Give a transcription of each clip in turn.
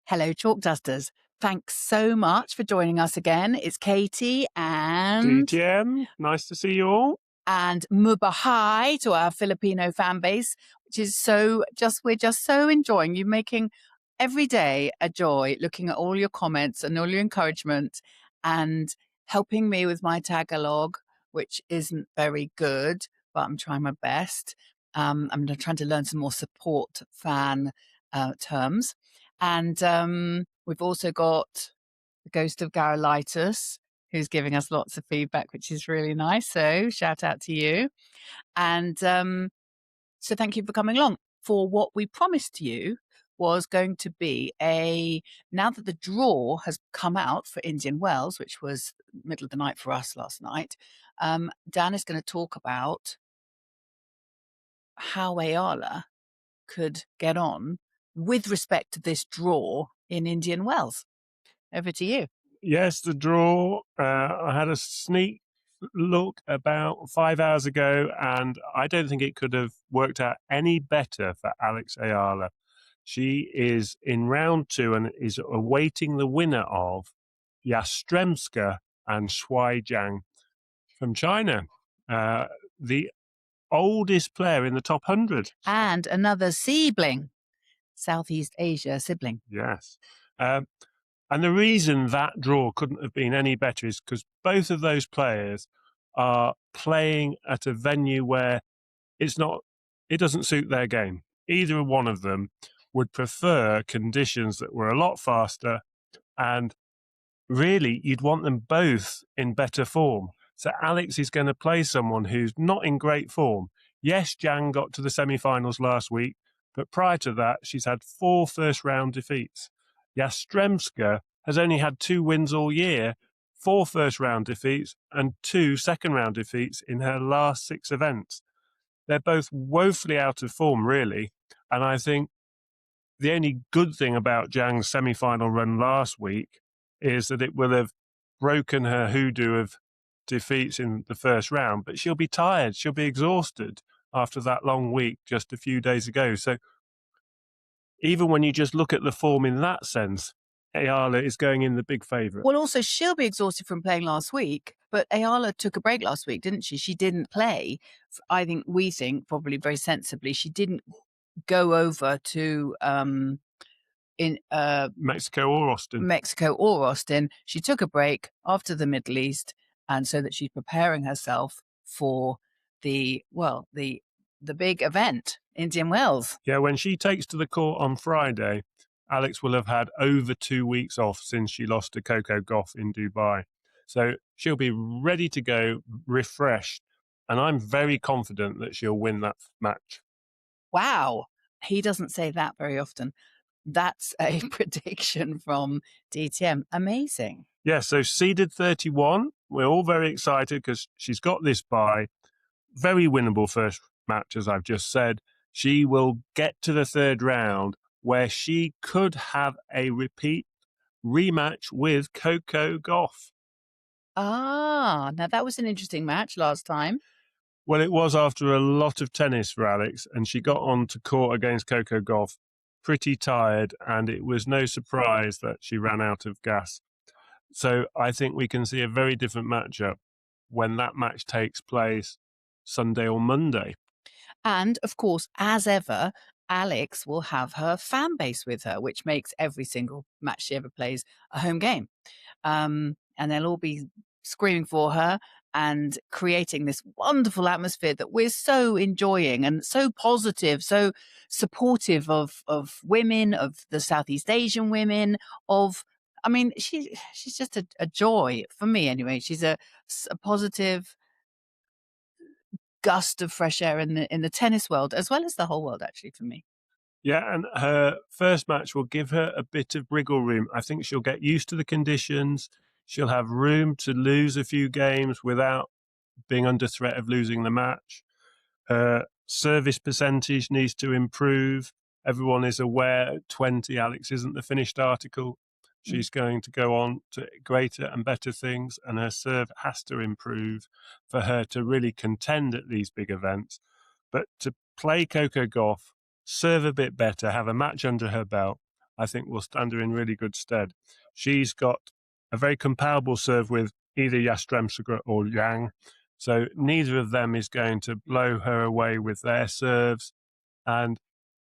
Hello, Chalk Dusters. Thanks so much for joining us again. It's Katie and DTM, nice to see you all. Mubahai to our Filipino fan base, which is we're just so enjoying you making every day a joy, looking at all your comments and all your encouragement and helping me with my Tagalog, which isn't very good, but I'm trying my best. I'm trying to learn some more support fan terms. And we've also got the ghost of Garolitis, who's giving us lots of feedback, which is really nice. So shout out to you. And so thank you for coming along. For what we promised you was going to be now that the draw has come out for Indian Wells, which was middle of the night for us last night, Dan is going to talk about how Eala could get on with respect to this draw in Indian Wells. Over to you. Yes, the draw. I had a sneak look about 5 hours ago, and I don't think it could have worked out any better for Alex Eala. She is in round 2 and is awaiting the winner of Yastremska and Shuai Jiang from China, the oldest player in the top 100. And another sibling, Southeast Asia sibling. Yes. And the reason that draw couldn't have been any better is because both of those players are playing at a venue where it doesn't suit their game. Either one of them would prefer conditions that were a lot faster, and really you'd want them both in better form. So Alex is going to play someone who's not in great form. Yes, Jiang got to the semi-finals last week, but prior to that, she's had 4 first-round defeats. Yastremska has only had 2 wins all year, 4 first-round defeats and 2 second-round defeats in her last 6 events. They're both woefully out of form, really, and I think the only good thing about Jiang's semi-final run last week is that it will have broken her hoodoo of defeats in the first round, but she'll be tired, she'll be exhausted after that long week just a few days ago. So even when you just look at the form in that sense, Eala is going in the big favourite. Well, also, she'll be exhausted from playing last week, but Eala took a break last week, didn't she? She didn't play. We think, probably very sensibly, she didn't go over to Mexico or Austin. She took a break after the Middle East, and so that she's preparing herself for the big event, Indian Wells. Yeah, when she takes to the court on Friday, Alex will have had over 2 weeks off since she lost to Coco Gauff in Dubai. So she'll be ready to go, refreshed, and I'm very confident that she'll win that match. Wow. He doesn't say that very often. That's a prediction from DTM. Amazing. Yeah, so seeded 31. We're all very excited because she's got this bye. Very winnable first match, as I've just said. She will get to the 3rd round where she could have a rematch with Coco Gauff. Now that was an interesting match last time. Well, it was after a lot of tennis for Alex, and she got onto court against Coco Gauff pretty tired, and it was no surprise that she ran out of gas. So I think we can see a very different matchup when that match takes place Sunday or Monday. And of course, as ever, Alex will have her fan base with her, which makes every single match she ever plays a home game. And they'll all be screaming for her and creating this wonderful atmosphere that we're so enjoying and so positive, so supportive of women, of the Southeast Asian women, she's just a joy for me anyway. She's a positive gust of fresh air in the tennis world, as well as the whole world, actually, for me. Yeah, and her first match will give her a bit of wriggle room. I think she'll get used to the conditions. She'll have room to lose a few games without being under threat of losing the match. Her service percentage needs to improve. Everyone is aware at 20, Alex isn't the finished article. She's going to go on to greater and better things, and her serve has to improve for her to really contend at these big events. But to play Coco Gauff, serve a bit better, have a match under her belt, I think will stand her in really good stead. She's got a very comparable serve with either Yastremska or Yang, so neither of them is going to blow her away with their serves. And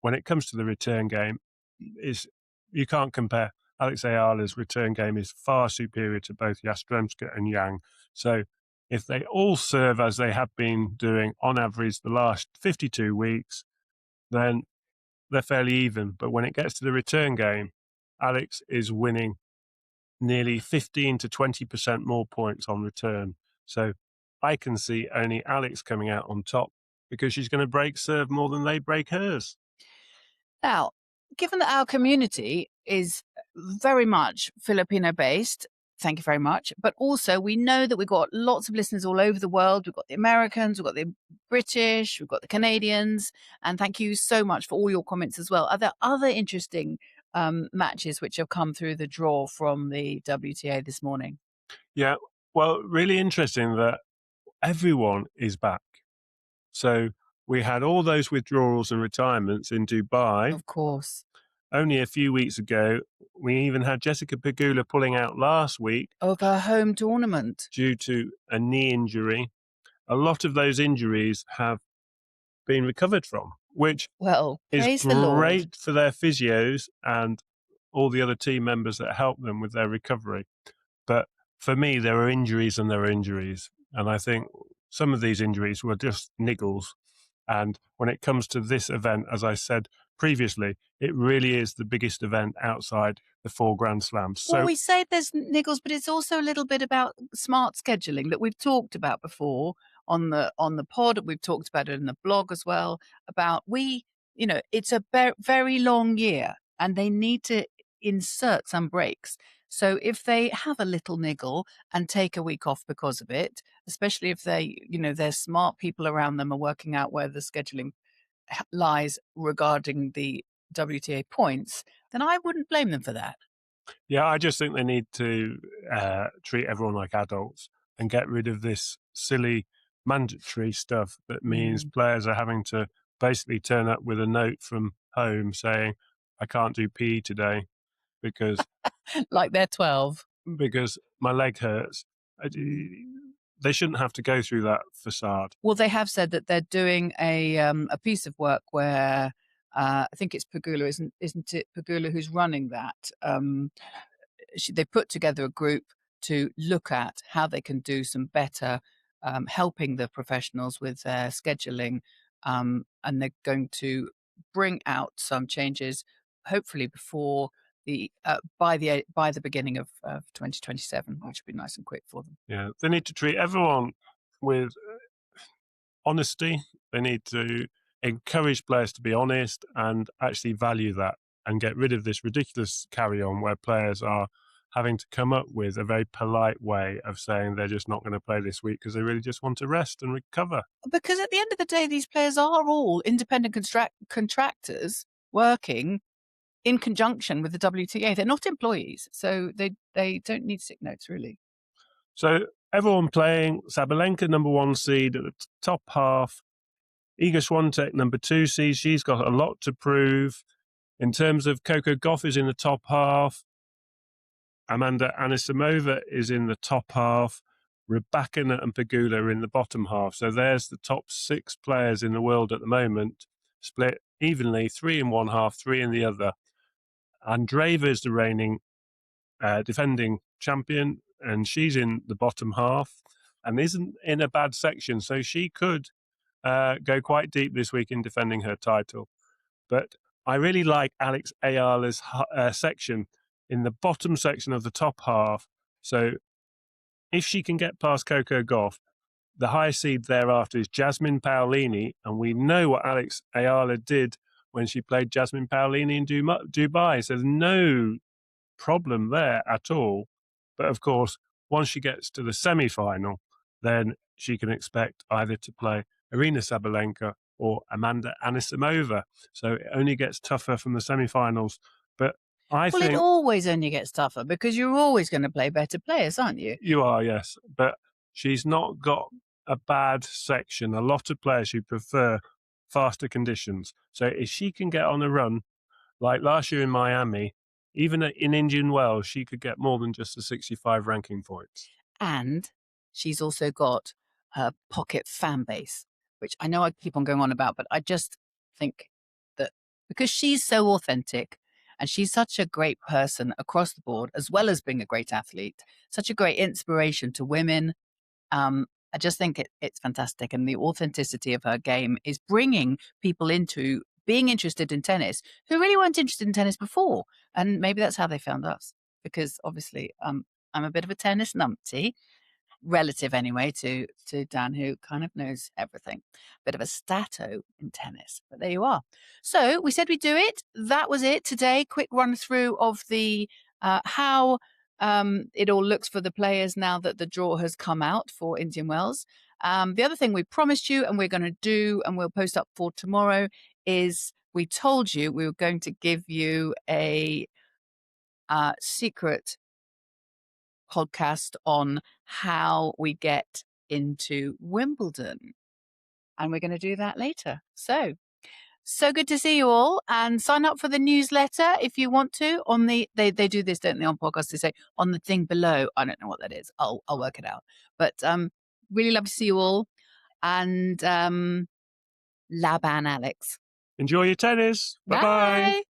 when it comes to the return game, you can't compare. Alex Eala's return game is far superior to both Yastremska and Yang. So if they all serve as they have been doing on average the last 52 weeks, then they're fairly even. But when it gets to the return game, Alex is winning nearly 15 to 20% more points on return. So I can see only Alex coming out on top because she's going to break serve more than they break hers. Now, given that our community is very much Filipino based, thank you very much. But also, we know that we've got lots of listeners all over the world. We've got the Americans, we've got the British, we've got the Canadians. And thank you so much for all your comments as well. Are there other interesting matches which have come through the draw from the WTA this morning? Yeah, well, really interesting that everyone is back. So we had all those withdrawals and retirements in Dubai Of course. only a few weeks ago. We even had Jessica Pegula pulling out last week Of a home tournament. due to a knee injury. A lot of those injuries have been recovered from, which Well, is praise the Lord. great for their physios and all the other team members that help them with their recovery. But for me, there are injuries and there are injuries. And I think some of these injuries were just niggles. And when it comes to this event, as I said previously, it really is the biggest event outside the 4 Grand Slams. Well, So, we say there's niggles, but it's also a little bit about smart scheduling that we've talked about before on the pod. We've talked about it in the blog as well. About it's a very long year, and they need to insert some breaks. So if they have a little niggle and take a week off because of it, especially if they're smart people around them are working out where the scheduling lies regarding the WTA points, then I wouldn't blame them for that. yeah, I just think they need to treat everyone like adults and get rid of this silly mandatory stuff that means Mm. players are having to basically turn up with a note from home saying, I can't do PE today because Like they're 12. my leg hurts. They shouldn't have to go through that facade. Well, they have said that they're doing a piece of work where I think it's Pagula, isn't it? Pagula who's running that. They put together a group to look at how they can do some better helping the professionals with their scheduling, and they're going to bring out some changes, hopefully before by the beginning of 2027, which would be nice and quick for them. Yeah, they need to treat everyone with honesty. They need to encourage players to be honest and actually value that and get rid of this ridiculous carry on where players are having to come up with a very polite way of saying they're just not going to play this week because they really just want to rest and recover. Because at the end of the day, these players are all independent contractors working in conjunction with the WTA. They're not employees, so they don't need sick notes, really. So everyone playing Sabalenka, number 1 seed at the top half. Iga Swiatek, number 2 seed. She's got a lot to prove. In terms of Coco Gauff is in the top half. Amanda Anisimova is in the top half. Rybakina and Pegula are in the bottom half. So there's the top 6 players in the world at the moment, split evenly, 3 in one half, 3 in the other. Andreeva is the reigning defending champion, and she's in the bottom half and isn't in a bad section. So she could go quite deep this week in defending her title. But I really like Alex Eala's section in the bottom section of the top half. So if she can get past Coco Gauff, the high seed thereafter is Jasmine Paolini. And we know what Alex Eala did when she played Jasmine Paolini in Dubai. So there's no problem there at all. But of course, once she gets to the semi-final, then she can expect either to play Arina Sabalenka or Amanda Anisimova. So it only gets tougher from the semi-finals. But I Well, it think always only gets tougher because you're always going to play better players, aren't you? you are, yes. But she's not got a bad section. A lot of players who prefer faster conditions. So if she can get on a run Like last year in Miami, even in Indian Wells, she could get more than just the 65 ranking points. And she's also got her pocket fan base, which I know I keep on going on about, but I just think that because she's so authentic and she's such a great person across the board, as well as being a great athlete, such a great inspiration to women. I just think it's fantastic. And the authenticity of her game is bringing people into being interested in tennis who really weren't interested in tennis before. And maybe that's how they found us, because obviously I'm a bit of a tennis numpty, relative anyway to Dan, who kind of knows everything. Bit of a stato in tennis, but there you are. So we said we'd do it. That was it today. Quick run through of the how it all looks for the players now that the draw has come out for Indian Wells. The other thing we promised you, and we're going to do, and we'll post up for tomorrow, is we told you we were going to give you a secret podcast on how we get into Wimbledon. And we're going to do that later. So good to see you all, and sign up for the newsletter if you want to on they do this, don't they, on podcasts? They say on the thing below. I don't know what that is. I'll work it out. But really love to see you all, and Laban Alex. Enjoy your tennis. Bye bye. Bye.